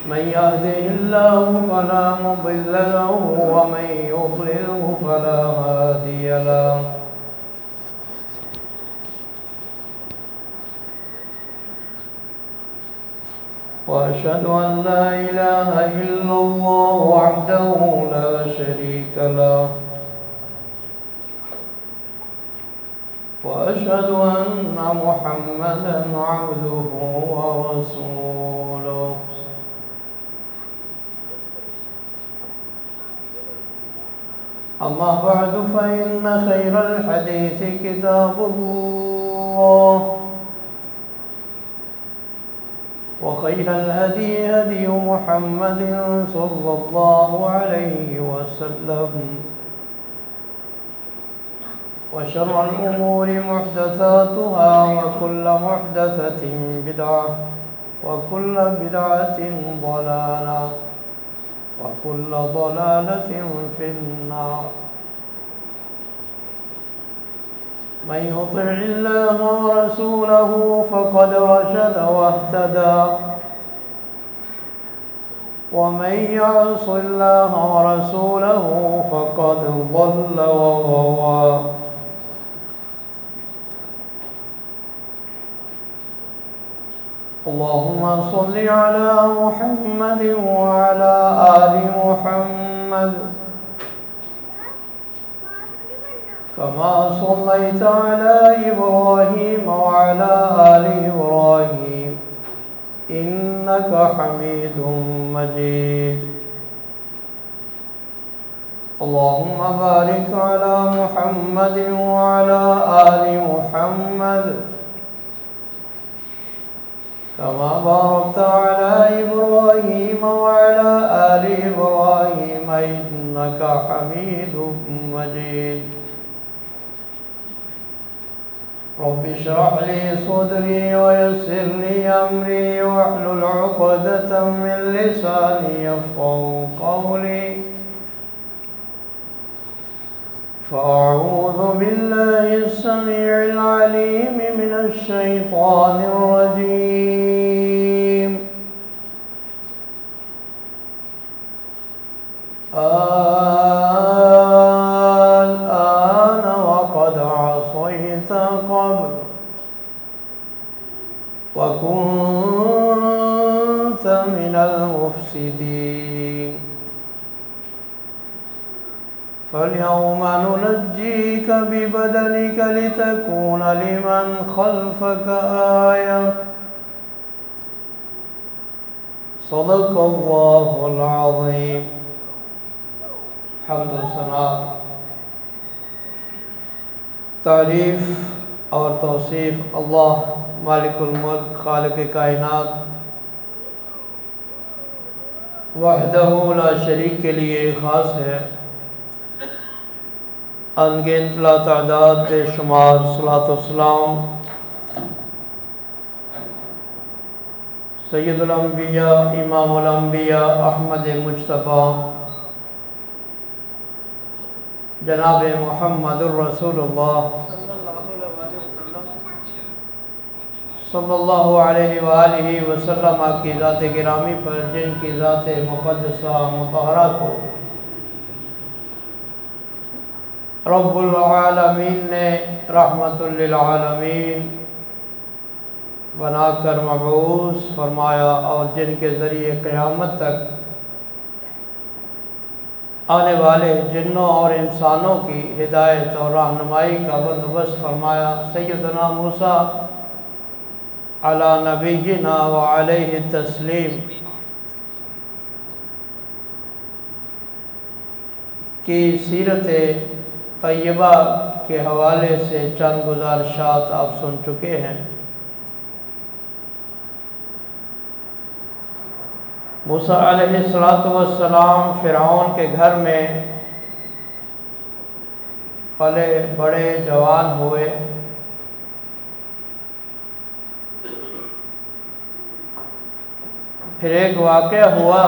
من يهده الله فلا مضل له ومن يضلله فلا هادي له. وأشهد أن لا إله إلا الله وحده لا شريك له. وأشهد أن محمدا عبده ورسوله. أما بعد فإن خير الحديث كتاب الله وخير الهدي هدي محمد صلى الله عليه وسلم وشر الأمور محدثاتها وكل محدثة بدعة وكل بدعة ضلالة وكل ضلالة في النار. من يطع الله ورسوله فقد رشد واهتدى ومن يعص الله ورسوله فقد ضل وغوى. اللهم صل على محمد وعلى آل محمد كما صليت على إبراهيم وعلى آل إبراهيم إنك حميد مجيد. اللهم بارك على محمد وعلى آل محمد كما باركت على إبراهيم وعلى آل إبراهيم إنك حميد مجيد. رب اشرح لي صدري ويسر لي أمري واحلل عقدة من لساني يفقهوا قولي. فأعوذ بالله السميع العليم من الشيطان الرجيم. الآن وقد عصيت قبل وكنت من المفسدين فاليوم ننجيك ببدنك لتكون لمن خلفك آية. صدق الله العظيم. حمد و ثنا، تعریف اور توصیف اللہ مالک الملک خالق کائنات وحدہ لا شریک کے لیے خاص ہے. انگنت لا تعداد بے شمار صلاۃ و سلام سید الانبیاء امام الانبیاء احمد مجتبیٰ جناب محمد الرسول اللہ صلی اللہ علیہ وآلہ وسلم کی ذات گرامی پر، جن کی ذات مقدسہ مطہرہ کو رب العالمین نے رحمت للعالمین بنا کر مبعوث فرمایا، اور جن کے ذریعے قیامت تک آنے والے جنوں اور انسانوں کی ہدایت اور رہنمائی کا بندوبست فرمایا. سیدنا موسیٰ علی نبینا وعلیہ التسلیم کی سیرت طیبہ کے حوالے سے چند گزارشات آپ سن چکے ہیں. موسیٰ علیہ السلام فرعون کے گھر میں پلے بڑے، جوان ہوئے. پھر ایک واقعہ ہوا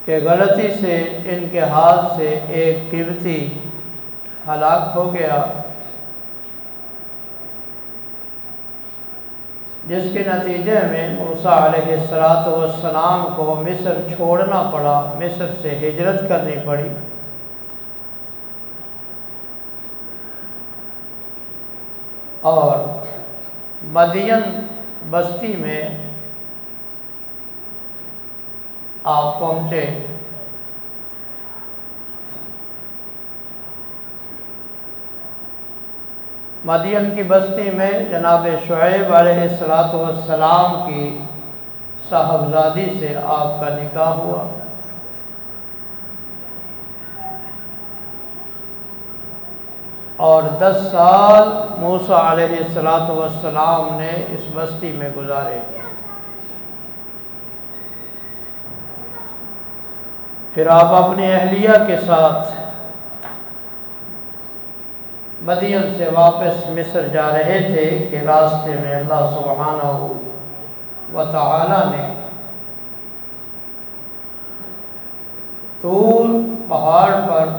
کہ غلطی سے ان کے ہاتھ سے ایک قبطی ہلاک ہو گیا. جس کے نتیجے میں موسیٰ علیہ السلام کو مصر چھوڑنا پڑا، مصر سے ہجرت کرنی پڑی۔ اور مدین بستی میں آپ پہنچے۔ مدین کی بستی میں جناب شعیب علیہ السلام کی صاحبزادی سے آپ کا نکاح ہوا۔ اور 10 سال موسیٰ علیہ السلام نے اس بستی میں گزارے۔ پھر آپ اپنی اہلیہ کے ساتھ مدین سے واپس مصر جا رہے تھے کہ راستے میں اللہ سبحانہ و تعالی نے طور پہاڑ پر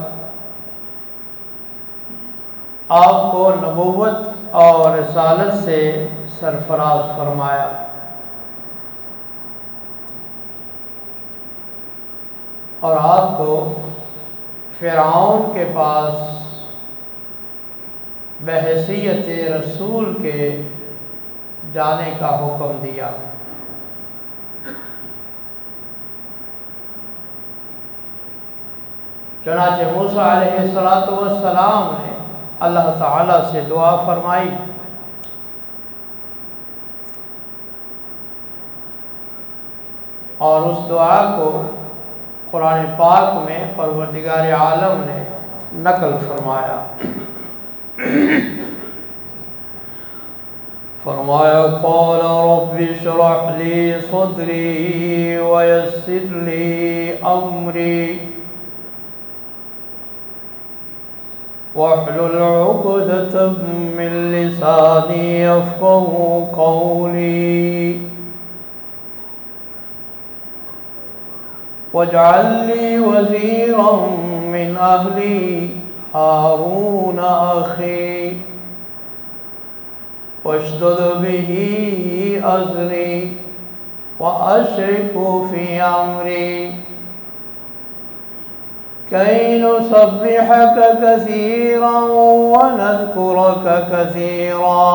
آپ کو نبوت اور رسالت سے سرفراز فرمایا۔ اور آپ کو فرعون کے پاس بحیثیت رسول کے جانے کا حکم دیا۔ چنانچہ موسیٰ علیہ السلام نے اللہ تعالیٰ سے دعا فرمائی، اور اس دعا کو قرآن پاک میں پروردگار عالم نے نقل فرمایا۔ فرمایا قال رب اشرح لی صدری ویسر لی امری واحلل عقدۃ من لسانی یفقهوا قولی واجعل لی وزیرا من اہلی ہارون اخی واشدد به ازری واشرکه فی امری كي نسبحك كثيرا ونذكرك كثيرا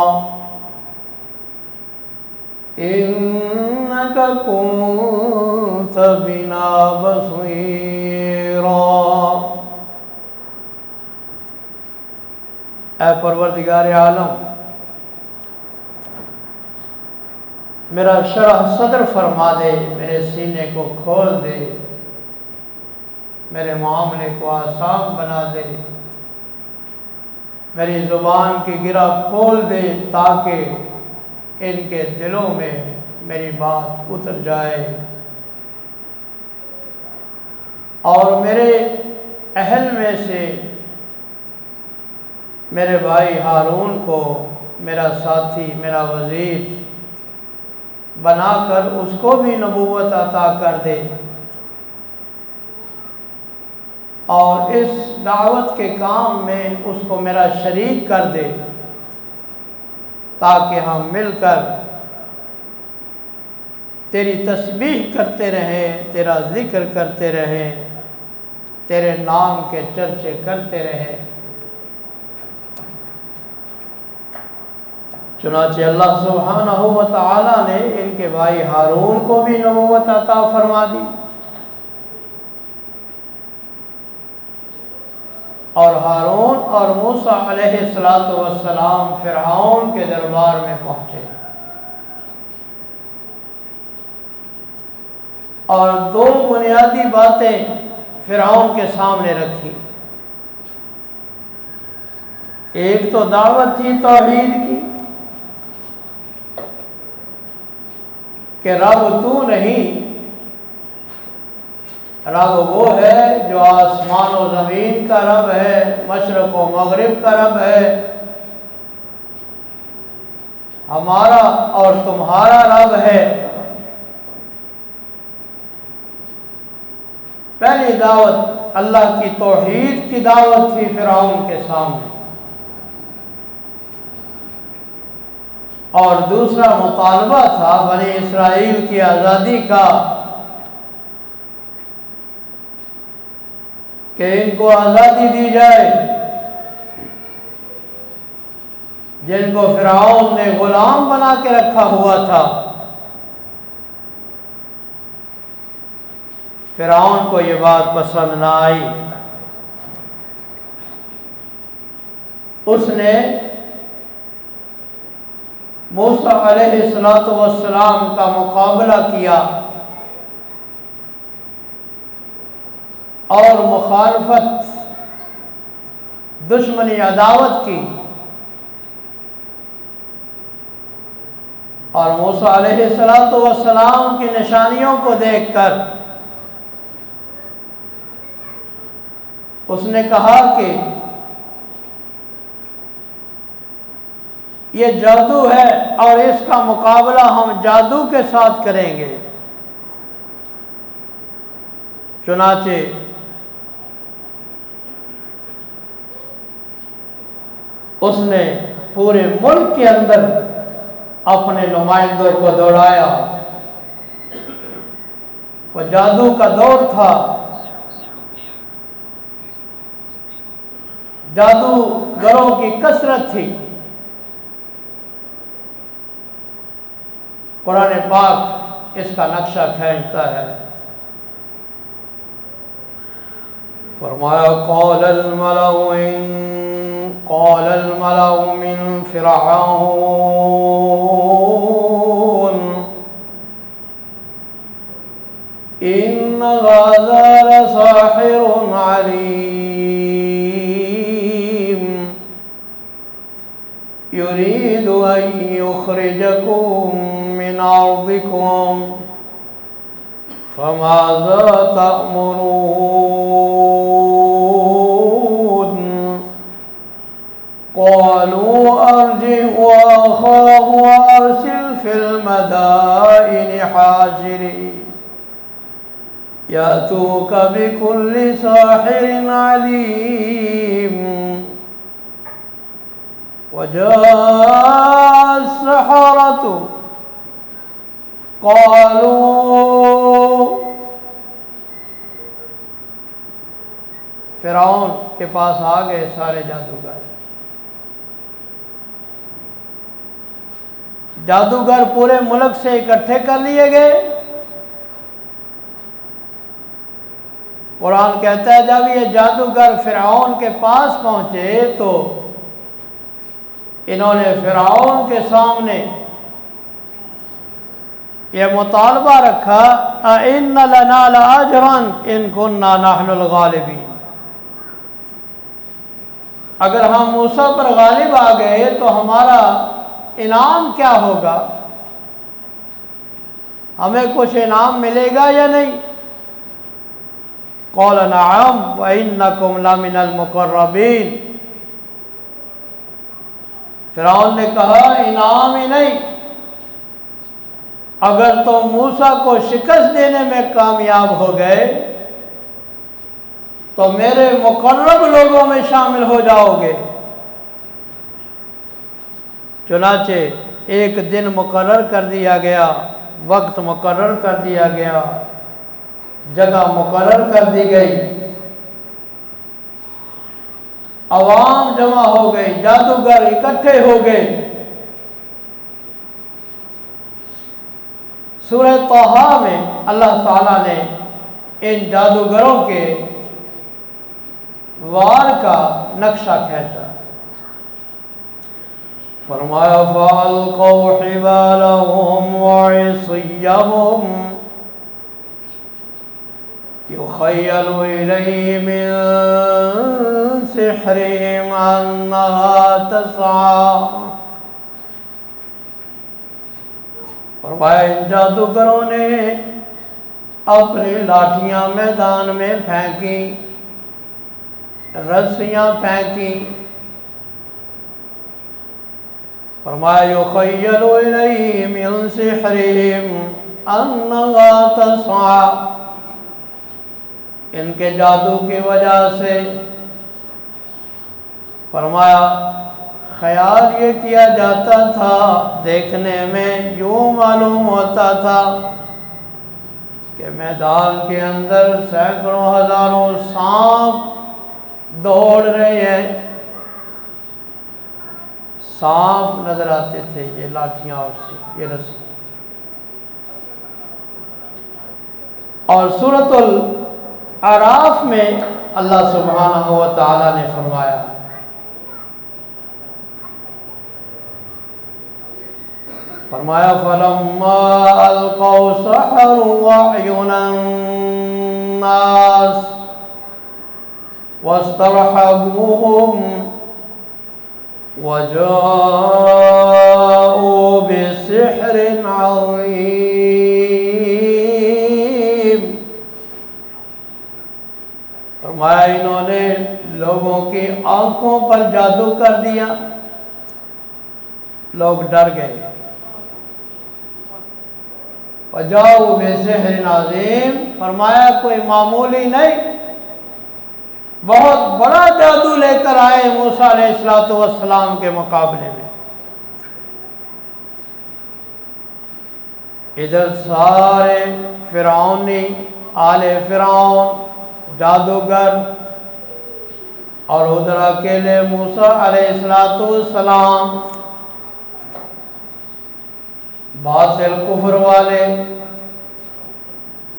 إنك كنت بنا بصيرا۔ اے پروردگار عالم، میرا شرح صدر فرما دے، میرے سینے کو کھول دے، میرے معاملے کو آسان بنا دے، میری زبان کی گرہ کھول دے تاکہ ان کے دلوں میں میری بات اتر جائے، اور میرے اہل میں سے میرے بھائی ہارون کو میرا ساتھی، میرا وزیر بنا کر اس کو بھی نبوت عطا کر دے، اور اس دعوت کے کام میں اس کو میرا شریک کر دے، تاکہ ہم مل کر تیری تسبیح کرتے رہیں، تیرا ذکر کرتے رہیں، تیرے نام کے چرچے کرتے رہیں۔ چنانچہ اللہ سبحانہ و تعالی نے ان کے بھائی ہارون کو بھی نبوت عطا فرما دی، اور ہارون اور موسیٰ علیہ السلام فرعون کے دربار میں پہنچے، اور 2 بنیادی باتیں فرعون کے سامنے رکھی۔ ایک تو دعوت تھی توحید کی کہ رب تو نہیں، رب وہ ہے جو آسمان و زمین کا رب ہے، مشرق و مغرب کا رب ہے، ہمارا اور تمہارا رب ہے۔ پہلی دعوت اللہ کی توحید کی دعوت تھی فرعون کے سامنے۔ اور دوسرا مطالبہ تھا بنی اسرائیل کی آزادی کا کہ ان کو آزادی دی جائے، جن کو فرعون نے غلام بنا کے رکھا ہوا تھا۔ فرعون کو یہ بات پسند نہ آئی، اس نے موسیٰ علیہ السلام کا مقابلہ کیا اور مخالفت، دشمنی، عداوت کی، اور موسیٰ علیہ السلام کی نشانیوں کو دیکھ کر اس نے کہا کہ یہ جادو ہے اور اس کا مقابلہ ہم جادو کے ساتھ کریں گے۔ چنانچہ اس نے پورے ملک کے اندر اپنے نمائندوں کو دوڑایا۔ وہ جادو کا دور تھا، جادوگروں کی کثرت تھی۔ قرآن پاک اس کا نقشہ کھینچتا ہے۔ فرمایا قال الملأ من فرعون إن هذا لساحر عليم يريد أن يخرجكم من أرضكم فماذا تأمرون قالوا أرجه وأخاه وأرسل في المدائن حاشرين يأتوك بكل ساحر عليم وجاء السحرة قالوا، فرعون کے پاس آ گئے سارے جادوگر پورے ملک سے اکٹھے کر لیے گئے۔ قرآن کہتا ہے جب یہ جادوگر فرعون کے پاس پہنچے تو انہوں نے فرعون کے سامنے یہ مطالبہ رکھا اَإِنَّ لَنَا لَأَجْرًا إِن كُنَّا نَحْنُ الْغَالِبِينَ، اگر ہم موسیٰ پر غالب آ گئے تو ہمارا انعام کیا ہوگا، ہمیں کچھ انعام ملے گا یا نہیں؟ قَالَ نَعَمْ وَإِنَّكُمْ لَمِنَ الْمُقَرَّبِينَ، فرعون نے کہا انعام ہی نہیں، اگر تم موسیٰ کو شکست دینے میں کامیاب ہو گئے تو میرے مقرب لوگوں میں شامل ہو جاؤ گے۔ چنانچہ ایک دن مقرر کر دیا گیا، وقت مقرر کر دیا گیا، جگہ مقرر کر دی گئی، عوام جمع ہو گئی، جادوگر اکٹھے ہو گئے۔ سورہ طٰہٰ میں اللہ تعالیٰ نے ان جادوگروں کے وار کا نقشہ کھینچا۔ فرمایا فَأَلْقَوْا حِبَالَهُمْ وَعِصِيَّهُمْ يُخَيَّلُ إِلَيْهِ مِن سِحْرِهِمْ أَنَّهَا تَسْعَىٰ، فرمایا ان جادوگروں نے اپنی لاٹھیاں میدان میں پھینکی، رسیاں پھینکی، فرمایا یُخَيَّلُ إِلَيْهِ مِن سِحْرِهِمْ أَنَّهَا تَسْعَىٰ، ان کے جادو کی وجہ سے فرمایا خیال یہ کیا جاتا تھا، دیکھنے میں یوں معلوم ہوتا تھا کہ میدان کے اندر سینکڑوں ہزاروں سانپ دوڑ رہے ہیں۔ سانپ نظر آتے تھے، یہ لاٹھیاں اور سے یہ رسی۔ اور سورۃ الاعراف میں اللہ سبحانہ و تعالی نے فرمایا فَلَمَّا أَلْقَوْا سَحَرُوا أَعْيُنَ النَّاسِ وَاسْتَرْهَبُوهُمْ وَجَاءُوا بِسِحْرٍ عَظِيمٍ۔ فرمایا انہوں نے لوگوں کی آنکھوں پر جادو کر دیا، لوگ ڈر گئے۔ وَجَاءُوا بِسِحْرٍ عَظِيمٍ، فرمایا کوئی معمولی نہیں، بہت بڑا جادو لے کر آئے موسیٰ علیہ السلام کے مقابلے میں۔ ادھر سارے فرعونی آل فرعون جادوگر، اور ادھر اکیلے موسیٰ علیہ السلام باطل کفر والے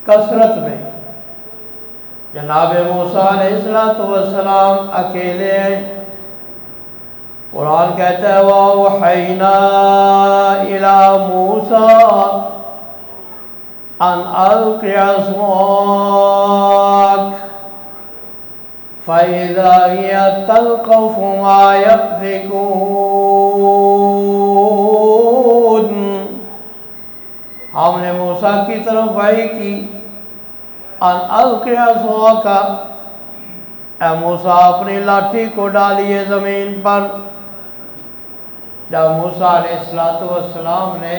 کثرت میں۔ جناب موسیٰ علیہ السلام اکیلے ہیں۔ قرآن کہتا ہے وَأَوْحَيْنَا إِلَى مُوسَىٰ أَنْ أَلْقِ عَصَاكَ فَإِذَا هِيَ تَلْقَفُ مَا يَأْفِكُونَ۔ ہم نے موسیٰ کی طرف وحی کی ان القِ عصاک، اے موسیٰ اپنی لاٹھی کو ڈالیے زمین پر۔ جب موسیٰ علیہ السلام نے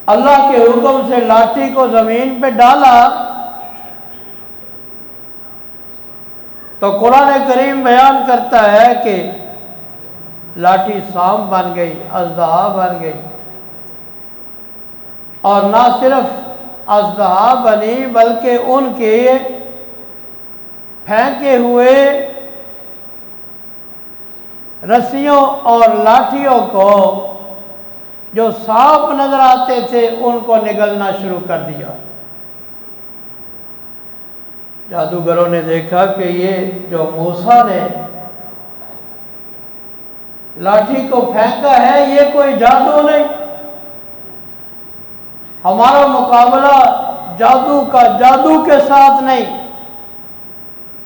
اللہ کے حکم سے لاٹھی کو زمین پہ ڈالا تو قرآن کریم بیان کرتا ہے کہ لاٹھی سانپ بن گئی، اژدہا بن گئی، اور نہ صرف اژدہا بنی بلکہ ان کے پھینکے ہوئے رسیوں اور لاٹھیوں کو جو سانپ نظر آتے تھے ان کو نگلنا شروع کر دیا۔ جادوگروں نے دیکھا کہ یہ جو موسیٰ نے لاٹھی کو پھینکا ہے یہ کوئی جادو نہیں، ہمارا مقابلہ جادو کے ساتھ نہیں۔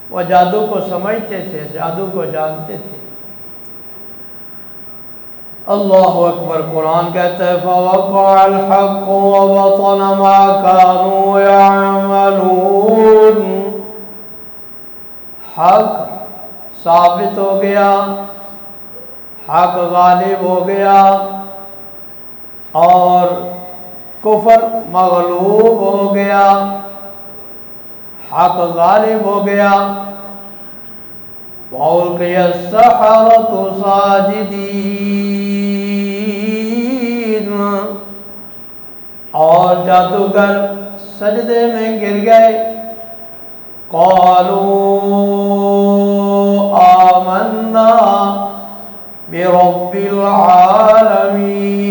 وہ جادو کو سمجھتے تھے، جادو کو جانتے تھے۔ اللہ اکبر۔ قرآن کہتا ہے فَوَقَعَ الْحَقُّ وَبَطَلَ مَا كَانُوا يَعْمَلُونَ، حق ثابت ہو گیا، حق غالب ہو گیا، اور کفر مغلوب ہو گیا، حق غالب ہو گیا۔ وَأُلْقِيَ السَّحَرَةُ سَاجِدِينَ، اور جادوگر سجدے میں گر گئے۔ قَالُوا آمَنَّا بِرَبِّ الْعَالَمِينَ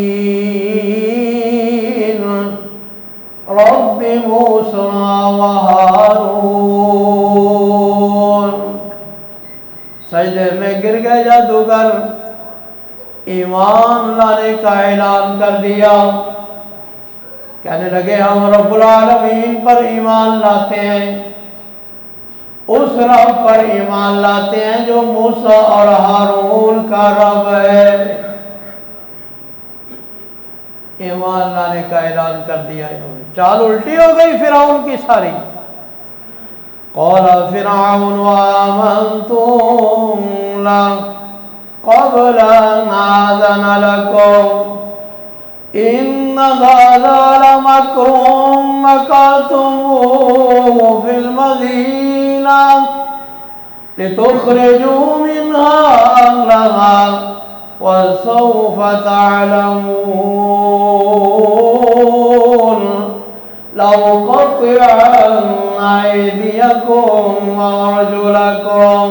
رَبِّ مُوسَىٰ وَهَارُونَ۔ سجدے میں گر گئے جادوگر، ایمان لانے کا اعلان کر دیا، کہنے لگے ہم رب العالمین پر ایمان لاتے ہیں، اس رب پر ایمان لاتے ہیں جو موسیٰ اور ہارون کا رب ہے۔ ایمان لانے کا اعلان کر دیا انہوں نے۔ چال الٹی ہو گئی فرعون کی ساری۔ قال فرعون آمنتم لك قبل أن آذن لكم إن هذا لمكر مكرتموه في المدينة لتخرجوا منها أهلها وسوف تعلمون لأقطعن أيديكم وأرجلكم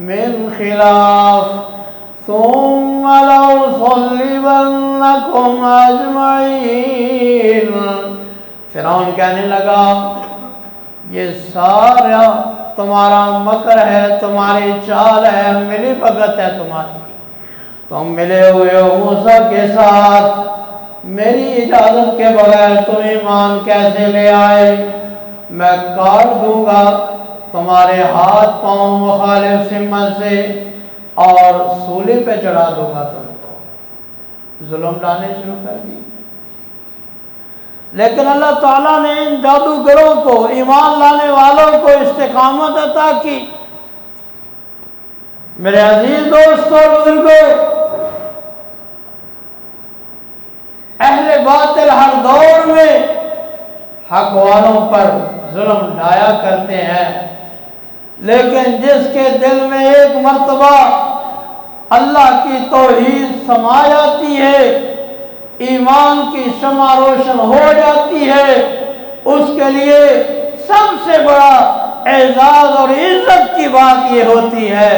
من خلاف ثم لأصلبنكم أجمعين۔ فرعون کہنے لگا یہ سارا تمہارا مکر ہے، تمہاری چال ہے، ملی بھگت ہے تمہاری، تم ملے ہوئے ہو موسیٰ کے ساتھ، میری اجازت کے بغیر تم ایمان کیسے لے آئے؟ میں کاٹ دوں گا تمہارے ہاتھ پاؤں مخالف سمت سے اور سولی پہ چڑھا دوں گا تم کو۔ ظلم ڈالنے شروع کر دی۔ لیکن اللہ تعالیٰ نے ان جادوگروں کو، ایمان لانے والوں کو استقامت عطا کی۔ میرے عزیز دوستوں اور بزرگوں، اہل باطل ہر دور میں حق والوں پر ظلم ڈھایا کرتے ہیں، لیکن جس کے دل میں ایک مرتبہ اللہ کی توحید سما جاتی ہے، ایمان کی شمع روشن ہو جاتی ہے، اس کے لیے سب سے بڑا اعزاز اور عزت کی بات یہ ہوتی ہے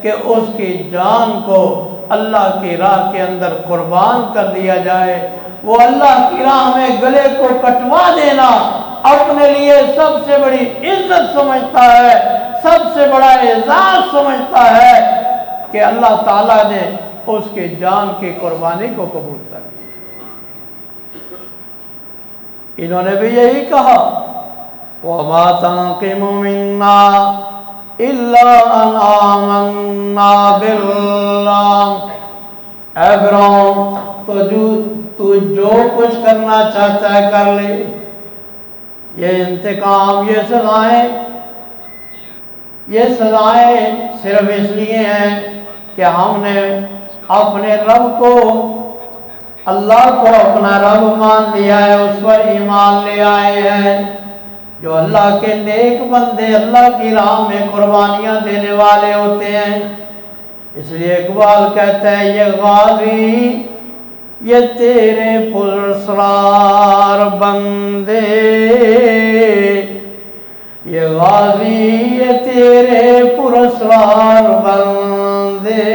کہ اس کی جان کو اللہ کی راہ کے اندر قربان کر دیا جائے۔ وہ اللہ کی راہ میں گلے کو کٹوا دینا اپنے لیے سب سے بڑی عزت سمجھتا ہے، سب سے بڑا اعزاز سمجھتا ہے کہ اللہ تعالیٰ نے اس کی جان کی قربانی کو قبول کر لیا۔ انہوں نے بھی یہی کہا وَمَا تَنْقِمُ مِنَّا إِلَّا أَنْ آمَنَّا بِاللَّهِ۔ اے فرعون، تو جو کچھ کرنا چاہتا ہے کر لے، یہ انتقام، یہ سزائیں صرف اس لیے ہیں کہ ہم نے اپنے رب کو، اللہ کو اپنا رب مان لیا ہے، اس پر ایمان لے آئے ہیں۔ جو اللہ کے نیک بندے اللہ کی راہ میں قربانیاں دینے والے ہوتے ہیں، اس لیے اقبال کہتا ہے یہ غازی یہ تیرے پراسرار بندے، یہ غازی یہ تیرے پراسرار بندے،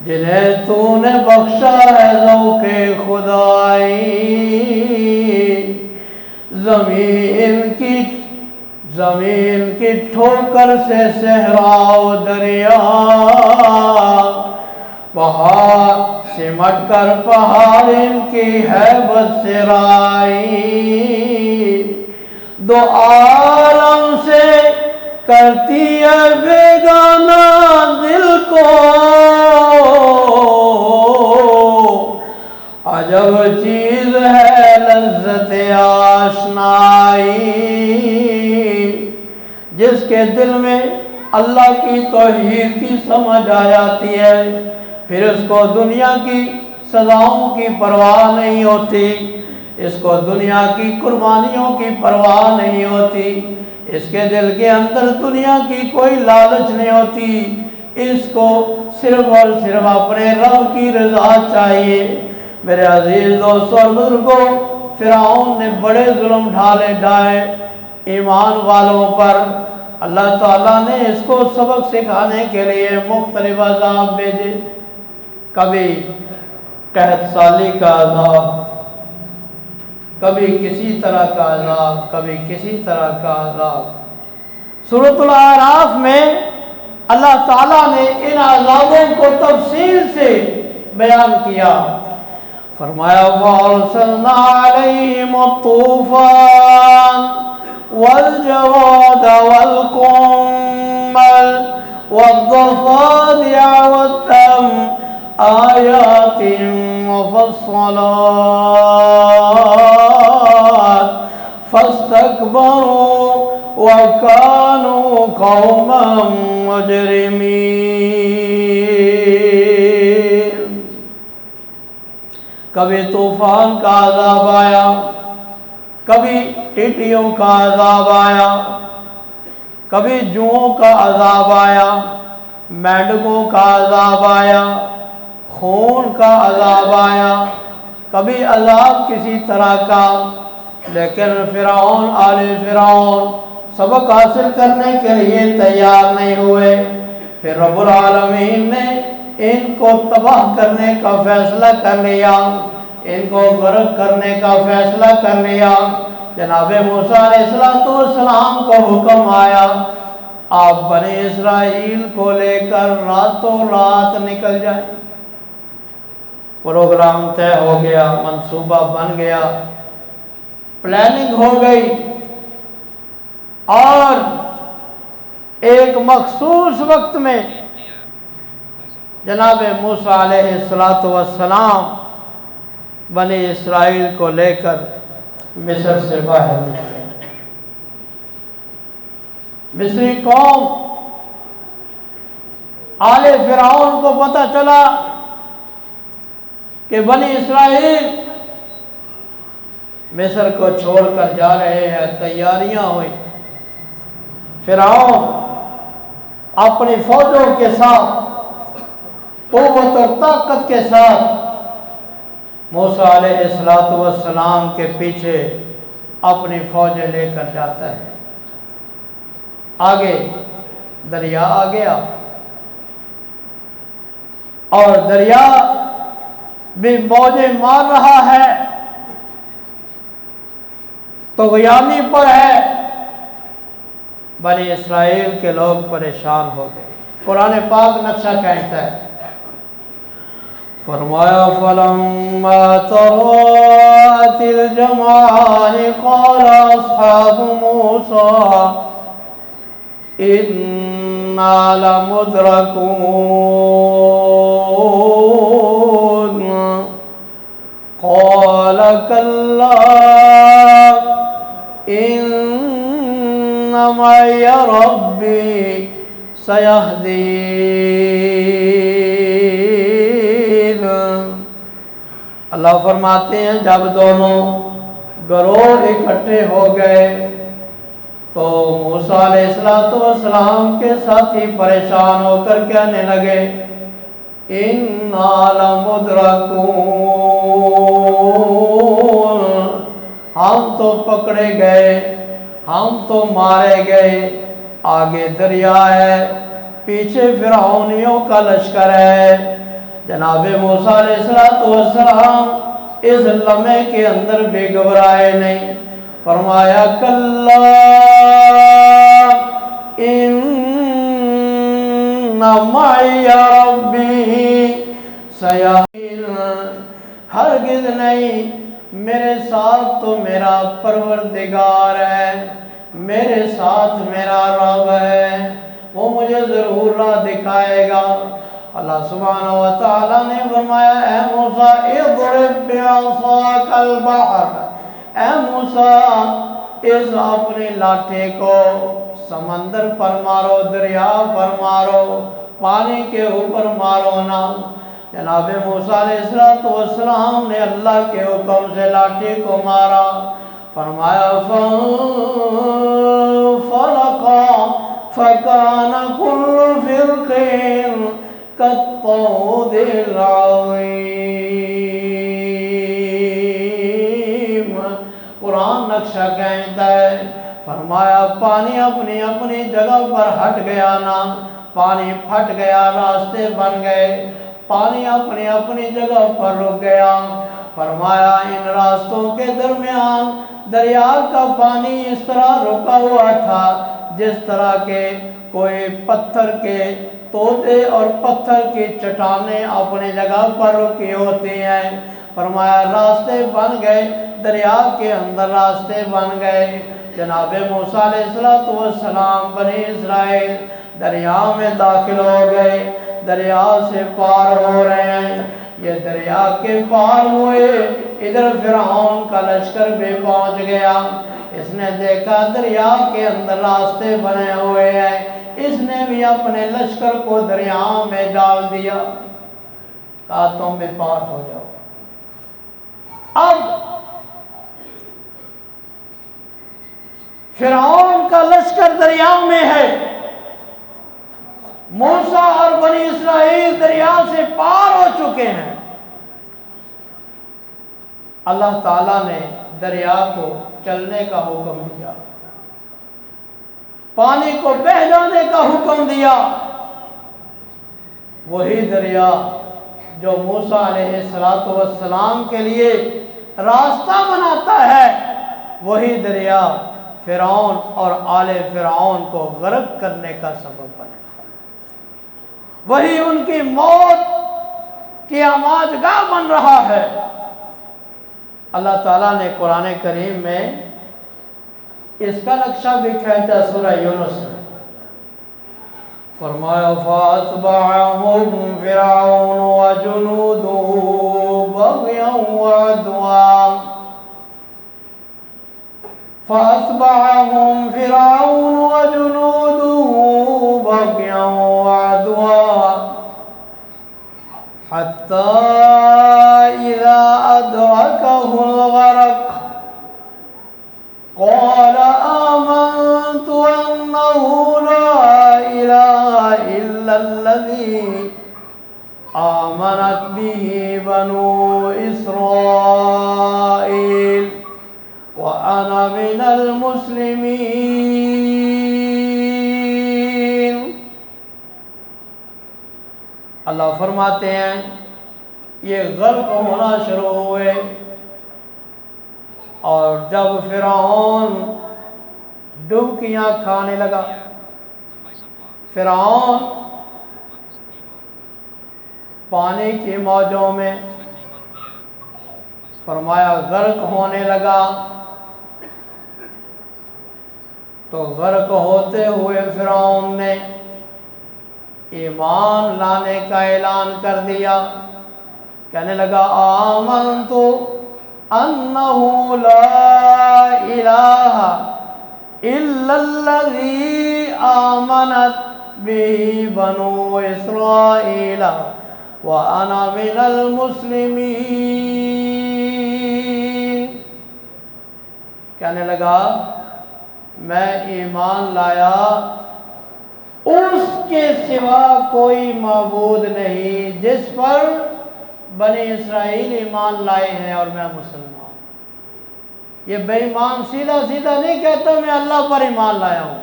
جنہیں تو نے بخشا ہے ذوق خدائی، زمین کی ٹھوکر سے صحرا و دریا، پہاڑ سمٹ کر پہاڑ ان کی ہیبت سے رائی، دو عالم سے کرتی ہے بیگانہ دل کو، عجب چیز ہے لذت آشنائی۔ جس کے دل میں اللہ کی توحید کی سمجھ آ جاتی ہے، پھر اس کو دنیا کی سزاؤں کی پرواہ نہیں ہوتی، اس کو دنیا کی قربانیوں کی پرواہ نہیں ہوتی، اس کے دل کے اندر دنیا کی کوئی لالچ نہیں ہوتی، اس کو صرف اور صرف اپنے رب کی رضا چاہیے۔ میرے عزیز دوستوں اور بزرگوں، فرعون نے بڑے ظلم ڈھائے ایمان والوں پر۔ اللہ تعالیٰ نے اس کو سبق سکھانے کے لیے مختلف عذاب بھیجے، کبھی قحط سالی کا عذاب، کبھی کسی طرح کا عذاب، کبھی کسی طرح کا عذاب۔ سورۃ الاعراف میں اللہ تعالیٰ نے ان عذابوں کو تفصیل سے بیان کیا۔ فرمایا وَأَرْسَلْنَا عَلَيْهِمُ الطُّوفَانَ وَالْجَرَادَ وَالْقُمَّلَ وَالضَّفَادِعَ وَالدَّمَ آيَاتٍ مُفَصَّلَاتٍ فَاسْتَكْبَرُوا وَكَانُوا قَوْمًا مُجْرِمِينَ۔ کبھی طوفان کا عذاب آیا، کبھی ٹڈیوں کا عذاب آیا، کبھی جوؤں کا عذاب آیا، مینڈکوں کا عذاب آیا، خون کا عذاب آیا، کبھی عذاب کسی طرح کا، لیکن فرعون آل فرعون سبق حاصل کرنے کے لیے تیار نہیں ہوئے۔ پھر رب العالمین نے ان کو تباہ کرنے کا فیصلہ کر لیا، ان کو غرق کرنے کا فیصلہ کر لیا۔ جناب موسیٰ علیہ السلام کو حکم آیا، آپ بنی اسرائیل کو لے کر راتوں رات نکل جائیں۔ پروگرام طے ہو گیا، منصوبہ بن گیا، پلاننگ ہو گئی، اور ایک مخصوص وقت میں جناب موسیٰ علیہ السلام بنی اسرائیل کو لے کر مصر سے باہر نکلے۔ مصری قوم آل فرعون کو پتہ چلا کہ بنی اسرائیل مصر کو چھوڑ کر جا رہے ہیں، تیاریاں ہوئی۔ فرعون اپنی فوجوں کے ساتھ، قوت اور طاقت کے ساتھ موسیٰ علیہ السلام کے پیچھے اپنی فوجیں لے کر جاتا ہے۔ آگے دریا آ گیا، اور دریا بھی موجیں مار رہا ہے، طغیانی پر ہے۔ بنی اسرائیل کے لوگ پریشان ہو گئے۔ قرآن پاک نقشہ کہتا ہے، فرمایا فَلَمَّا تَرَاءَتِ الْجَمْعَانِ قَالَ أَصْحَابُ مُوسَىٰ إِنَّا لَمُدْرَكُونَ قَالَ كَلَّا إِنَّ مَعِيَ رَبِّي سَيَهْدِينِ۔ اللہ فرماتے ہیں جب دونوں گروہ اکٹھے ہو گئے تو موسیٰ علیہ السلام کے ساتھی پریشان ہو کر کہنے لگے، اِنَّا لَمُدْرَكُونَ، ہم تو پکڑے گئے، ہم تو مارے گئے۔ آگے دریا ہے، پیچھے فرعونیوں کا لشکر ہے۔ جناب موسیٰ علیہ السلام اس لمحے کے اندر بھی گھبرائے نہیں، فرمایا کلا ان معی ربی سیہدین، ہرگز نہیں، میرے ساتھ تو میرا پروردگار ہے، میرے ساتھ میرا رب ہے، وہ مجھے ضرور راہ دکھائے گا۔ اللہ سبحانہ وتعالی نے فرمایا، اے موسیٰ اضرب بعصاک البحر، اے موسیٰ اس اپنے لاٹھی کو سمندر پر مارو، دریا پر مارو، پانی کے اوپر مارو نا۔ جناب موسیٰ علیہ السلام نے اللہ کے حکم سے لاٹھی کو مارا، فرمایا فَانْفَلَقَا فَكَانَ كُلُّ فِرْقٍ كَالطَّوْدِ الْعَظِيمِ۔ قرآن نقشہ کہتا ہے، فرمایا پانی اپنی اپنی جگہ پر ہٹ گیا نا، پانی پھٹ گیا، راستے بن گئے، پانی اپنی اپنی جگہ پر رک گیا۔ فرمایا ان راستوں کے درمیان دریا کا پانی اس طرح رکا ہوا تھا جس طرح کے کوئی پتھر کے تودے اور پتھر کی چٹانیں اپنی جگہ پر رکی ہوتی ہیں۔ فرمایا راستے بن گئے، دریا کے اندر راستے بن گئے۔ جناب موسیٰ علیہ السلام بنی اسرائیل دریا میں داخل ہو گئے، دریا سے پار ہو رہے ہیں۔ یہ دریا کے پار ہوئے، ادھر فرعون کا لشکر بھی پہنچ گیا۔ اس نے دیکھا دریا کے اندر راستے بنے ہوئے ہیں، اس نے بھی اپنے لشکر کو دریا میں ڈال دیا، کہا تم بھی پار ہو جاؤ۔ اب فرعون کا لشکر دریا میں ہے، موسیٰ اور بنی اسرائیل دریا سے پار ہو چکے ہیں۔ اللہ تعالیٰ نے دریا کو چلنے کا حکم دیا، پانی کو بہہ جانے کا حکم دیا۔ وہی دریا جو موسیٰ علیہ السلام کے لیے راستہ بناتا ہے، وہی دریا فرعون اور آل فرعون کو غرق کرنے کا سبب بنے، وہی ان کی موت کی آماجگاہ بن رہا ہے۔ اللہ تعالیٰ نے قرآن کریم میں اس کا نقشہ بھی کھینچا سورہ یونس میں، فرمایا فَأَتْبَعَهُمْ فِرْعَوْنُ وَجُنُودُهُ بَغْيًا وَعُدْوَانًا فَأَتْبَعَهُمْ فِرْعَوْنُ وَجُنُودُهُ بَغْيًا وَعُدْوَانًا حَتَّى إِذَا أَدْرَكَهُ الْغَرَقُ قال آمنت أنه لا إله إلا الذي آمنت به بنو إسرائيل وأنا من المسلمين۔ اللہ فرماتے ہیں یہ غرق ہونا شروع ہوئے، اور جب فرعون ڈبکیاں کھانے لگا، فرعون پانی کی موجوں میں فرمایا غرق ہونے لگا، تو غرق ہوتے ہوئے فرعون نے ایمان لانے کا اعلان کر دیا، کہنے لگا آمنتو انہ لا الہ الا الذی آمنت به بنو اسرائیل وانا من المسلمین۔ کہنے لگا میں ایمان لایا اس کے سوا کوئی معبود نہیں جس پر بنی اسرائیل ایمان لائے ہیں، اور میں مسلمان۔ یہ بے ایمان سیدھا سیدھا نہیں کہتا میں اللہ پر ایمان لایا ہوں،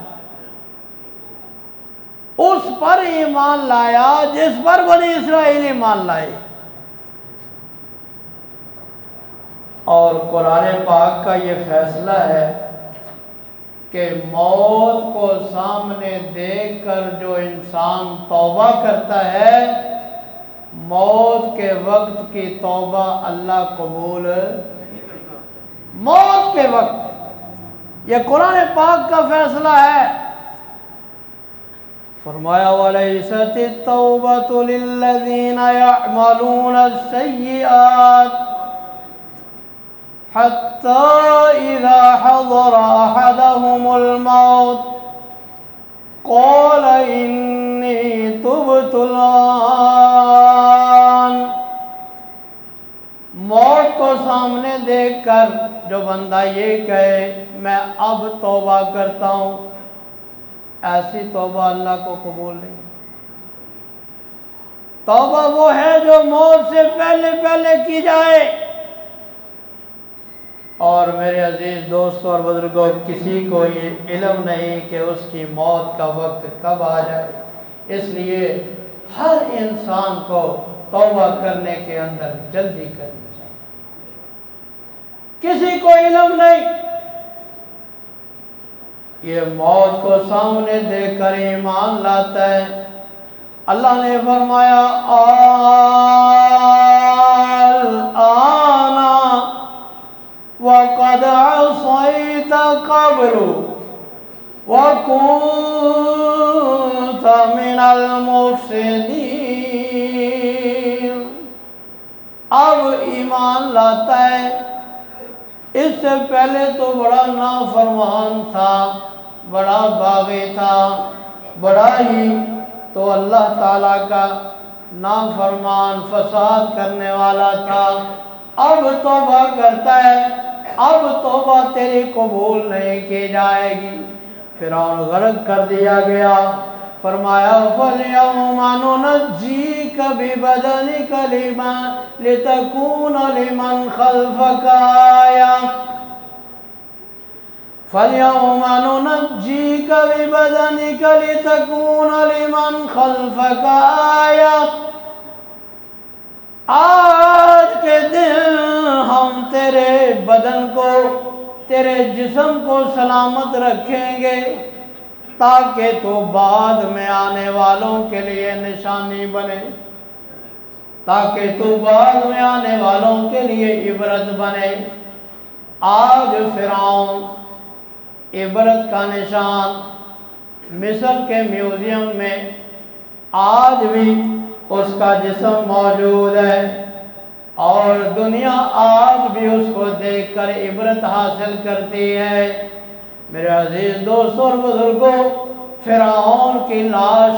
اس پر ایمان لایا جس پر بنی اسرائیل ایمان لائے۔ اور قرآن پاک کا یہ فیصلہ ہے کہ موت کو سامنے دیکھ کر جو انسان توبہ کرتا ہے، موت کے وقت کی توبہ اللہ قبول، موت کے وقت، یہ قرآن پاک کا فیصلہ ہے۔ فرمایا وَلَيْسَتِ التَّوْبَةُ لِلَّذِينَ يَعْمَلُونَ السَّيِّئَاتِ حَتَّى إِذَا حَضَرَ أَحَدَهُمُ الْمَوْتُ قَالَ إِنِّي تُبْتُ الْآنَ۔ موت کو سامنے دیکھ کر جو بندہ یہ کہے میں اب توبہ کرتا ہوں، ایسی توبہ اللہ کو قبول نہیں۔ توبہ وہ ہے جو موت سے پہلے پہلے کی جائے۔ اور میرے عزیز دوستوں اور بزرگوں، کسی کو یہ علم نہیں کہ اس کی موت کا وقت کب آ جائے، اس لیے ہر انسان کو توبہ کرنے کے اندر جلدی کرنی چاہیے۔ کسی کو علم نہیں، یہ موت کو سامنے دیکھ کر ایمان لاتا ہے۔ اللہ نے فرمایا الآن وَقَدْ عَصَيْتَ قَبْلُ وَكُنْتَ مِنَ الْمُفْسِدِينَ۔ اب ایمان لاتا ہے، اس سے پہلے تو بڑا نافرمان تھا، بڑا باغی تھا، بڑا ہی تو اللہ تعالیٰ کا نافرمان فساد کرنے والا تھا۔ اب توبہ کرتا ہے اب توبہ تیری قبول نہیں کی جائے گی۔ فرعون غرق کر دیا گیا۔ فرمایا فَالْيَوْمَ نُنَجِّيكَ بِبَدَنِكَ لِتَكُونَ لِمَنْ خَلْفَكَ آيَةً فَالْيَوْمَ نُنَجِّيكَ بِبَدَنِكَ لِتَكُونَ لِمَنْ خَلْفَكَ آيَةً، آج کے دن ہم تیرے بدن کو، تیرے جسم کو سلامت رکھیں گے تاکہ تو بعد میں آنے والوں کے لیے نشانی بنے، تاکہ تو بعد میں آنے والوں کے لیے عبرت بنے۔ آج فرعون عبرت کا نشان مصر کے میوزیم میں آج بھی اس کا جسم موجود ہے، اور دنیا آج بھی اس کو دیکھ کر عبرت حاصل کرتی ہے۔ میرے عزیز دوستوں اور بزرگوں، فرعون کی لاش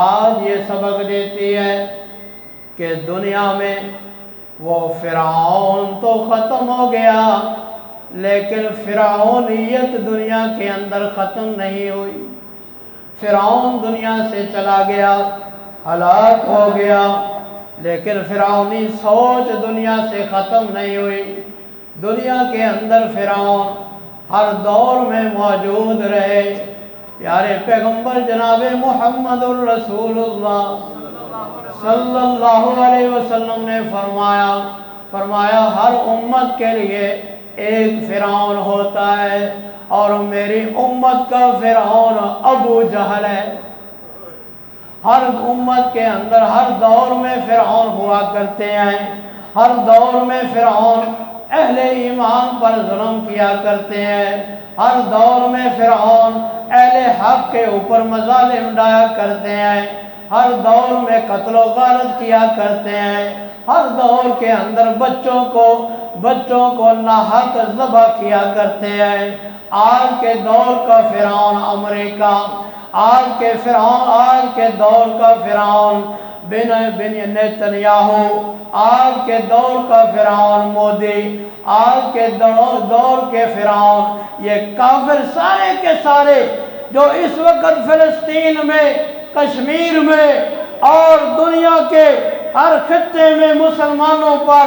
آج یہ سبق دیتی ہے کہ دنیا میں وہ فرعون تو ختم ہو گیا، لیکن فرعونیت دنیا کے اندر ختم نہیں ہوئی۔ فرعون دنیا سے چلا گیا، ہلاک ہو گیا، لیکن فرعونی سوچ دنیا سے ختم نہیں ہوئی۔ دنیا کے اندر فرعون ہر دور میں موجود رہے۔ پیارے پیغمبر جناب محمد الرسول اللہ صلی اللہ علیہ وسلم نے فرمایا ہر امت کے لیے ایک فرعون ہوتا ہے، اور میری امت کا فرعون ابو جہل ہے۔ ہر امت کے اندر ہر دور میں فرعون ہوا کرتے ہیں، ہر دور میں فرعون اہل ایمان پر ظلم کیا کرتے ہیں، ہر دور میں فرعون اہل حق کے اوپر مظالم ڈایا کرتے ہیں، ہر دور میں قتل و غارت کیا کرتے ہیں، ہر دور کے اندر بچوں کو ناحق ذبح کیا کرتے ہیں۔ آج کے دور کا فرعون امریکہ، آج کے دور کا فرعون بن نیتنیاہو، آج کے دور کا فرعون مودی، آج کے دور کے فرعون یہ کافر سارے کے سارے جو اس وقت فلسطین میں، کشمیر میں اور دنیا کے ہر خطے میں مسلمانوں پر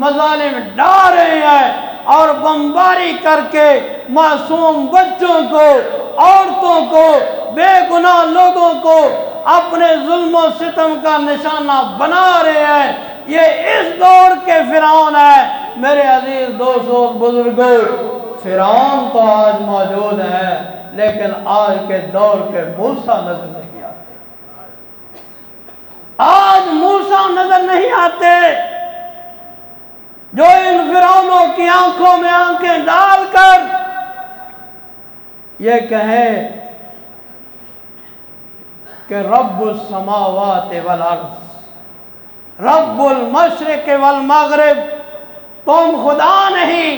مظالم ڈال رہے ہیں، اور بمباری کر کے معصوم بچوں کو، عورتوں کو، بے گناہ لوگوں کو اپنے ظلم و ستم کا نشانہ بنا رہے ہیں۔ یہ اس دور کے فرعون ہے۔ میرے عزیز دوستوں بزرگوں، فرعون تو آج موجود ہے، لیکن آج کے دور کے موسیٰ نظر نہیں آتے۔ آج موسیٰ نظر نہیں آتے جو ان فرعونوں کی آنکھوں میں آنکھیں ڈال کر یہ کہیں کہ رب السماوات والارض، رب المشرق والمغرب، تم خدا نہیں،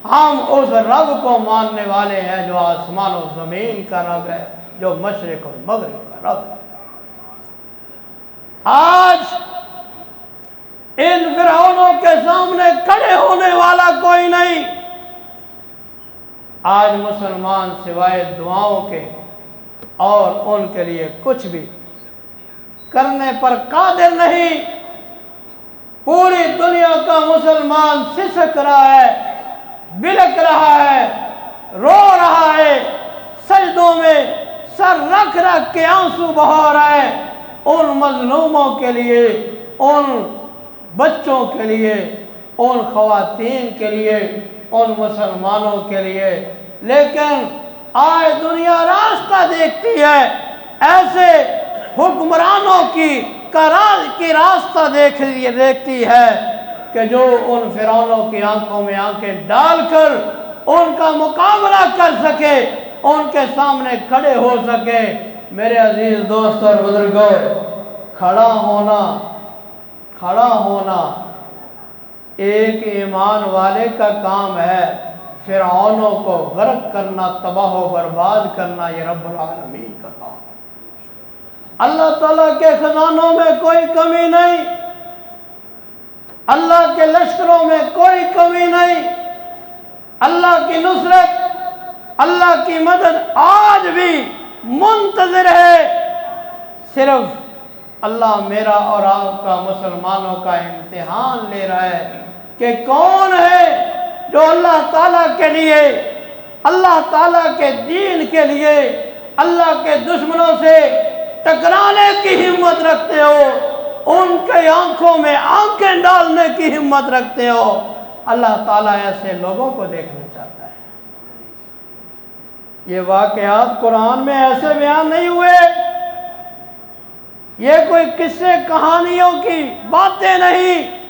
ہم اس رب کو ماننے والے ہیں جو آسمان و زمین کا رب ہے، جو مشرق اور مغرب کا رب ہے۔ آج ان فرعونوں کے سامنے کھڑے ہونے والا کوئی نہیں۔ آج مسلمان سوائے دعاؤں کے اور ان کے لیے کچھ بھی کرنے پر قادر نہیں۔ پوری دنیا کا مسلمان سسک رہا ہے، بلک رہا ہے، رو رہا ہے، سجدوں میں سر رکھ رکھ کے آنسو بہا رہا ہے، ان مظلوموں کے لیے، ان بچوں کے لیے، ان خواتین کے لیے، ان مسلمانوں کے لیے۔ لیکن آج دنیا راستہ دیکھتی ہے، ایسے حکمرانوں کی راستہ دیکھتی ہے کہ جو ان فرعونوں کی آنکھوں میں آنکھیں ڈال کر ان کا مقابلہ کر سکے، ان کے سامنے کھڑے ہو سکے۔ میرے عزیز دوست اور بزرگوں، کھڑا ہونا ایک ایمان والے کا کام ہے، فرعونوں کو غرق کرنا، تباہ و برباد کرنا یہ رب العالمین کا کام ہے۔ اللہ تعالیٰ کے خزانوں میں کوئی کمی نہیں، اللہ کے لشکروں میں کوئی کمی نہیں، اللہ کی نصرت، اللہ کی مدد آج بھی منتظر ہے۔ صرف اللہ میرا اور آپ کا، مسلمانوں کا امتحان لے رہا ہے کہ کون ہے جو اللہ تعالیٰ کے لیے، اللہ تعالیٰ کے دین کے لیے، اللہ کے دشمنوں سے ٹکرانے کی ہمت رکھتے ہو، ان کے آنکھوں میں آنکھیں ڈالنے کی ہمت رکھتے ہو۔ اللہ تعالیٰ ایسے لوگوں کو دیکھنا چاہتا ہے۔ یہ واقعات قرآن میں ایسے بیان نہیں ہوئے، یہ کوئی قصے کہانیوں کی باتیں نہیں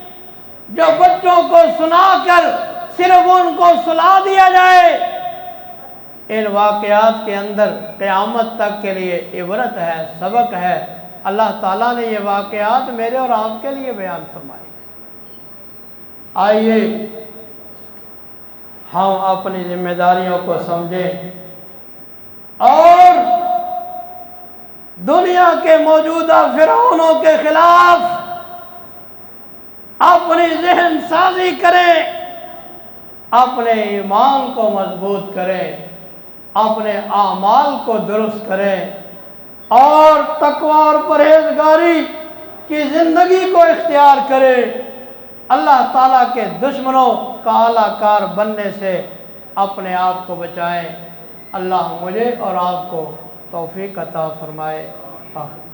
جو بچوں کو سنا کر صرف ان کو سلا دیا جائے۔ ان واقعات کے اندر قیامت تک کے لیے عبرت ہے، سبق ہے۔ اللہ تعالیٰ نے یہ واقعات میرے اور آپ کے لیے بیان فرمائے۔ آئیے ہم اپنی ذمہ داریوں کو سمجھیں اور دنیا کے موجودہ فرعونوں کے خلاف اپنی ذہن سازی کریں، اپنے ایمان کو مضبوط کریں، اپنے اعمال کو درست کریں اور تقوی اور پرہیزگاری کی زندگی کو اختیار کریں۔ اللہ تعالیٰ کے دشمنوں کا اعلیٰ کار بننے سے اپنے آپ کو بچائیں۔ اللہ مجھے اور آپ کو توفیق عطا فرمائے۔ آخر